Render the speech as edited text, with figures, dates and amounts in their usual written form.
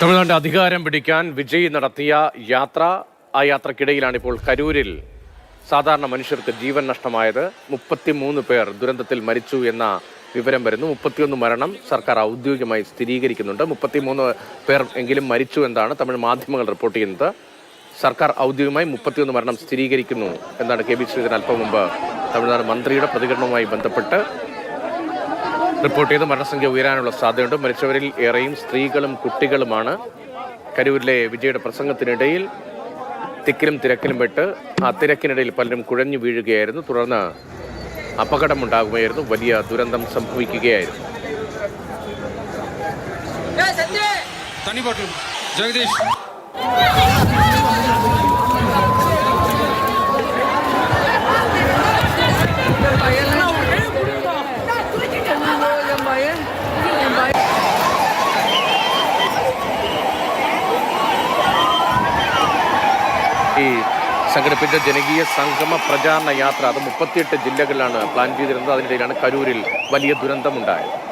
തമിഴ്നാട് അധികാരം പിടിക്കാൻ വിജയ് നടത്തിയ യാത്ര, ആ യാത്രക്കിടയിലാണ് ഇപ്പോൾ കരൂരിൽ സാധാരണ മനുഷ്യർക്ക് ജീവൻ നഷ്ടമായത്. 33 പേർ ദുരന്തത്തിൽ മരിച്ചു എന്ന വിവരം വരുന്നു. 31 മരണം സർക്കാർ ഔദ്യോഗികമായി സ്ഥിരീകരിക്കുന്നുണ്ട്. 33 പേർ എങ്കിലും മരിച്ചു എന്നാണ് തമിഴ് മാധ്യമങ്ങൾ റിപ്പോർട്ട് ചെയ്യുന്നത്. സർക്കാർ ഔദ്യോഗികമായി 31 മരണം സ്ഥിരീകരിക്കുന്നു എന്നാണ് കെ ബി ശ്രീധരൻ അല്പം മുമ്പ് തമിഴ്നാട് മന്ത്രിയുടെ പ്രതികരണവുമായി ബന്ധപ്പെട്ട് റിപ്പോർട്ട് ചെയ്ത് മരണസംഖ്യ ഉയരാനുള്ള സാധ്യതയുണ്ട്. മരിച്ചവരിൽ ഏറെയും സ്ത്രീകളും കുട്ടികളുമാണ്. കരൂരിലെ വിജയുടെ പ്രസംഗത്തിനിടയിൽ തിക്കിലും തിരക്കിലും പെട്ട് ആ തിരക്കിനിടയിൽ പലരും കുഴഞ്ഞു വീഴുകയായിരുന്നു. തുടർന്ന് അപകടമുണ്ടാകുകയായിരുന്നു. വലിയ ദുരന്തം സംഭവിക്കുകയായിരുന്നു. ജഗദീഷ് ഈ സംഘടിപ്പിച്ച ജനകീയ സംഗമ പ്രചാരണ യാത്ര അത് 38 ജില്ലകളിലാണ് പ്ലാൻ ചെയ്തിരുന്നത്. അതിനിടയിലാണ് കരൂരിൽ വലിയ ദുരന്തമുണ്ടായത്.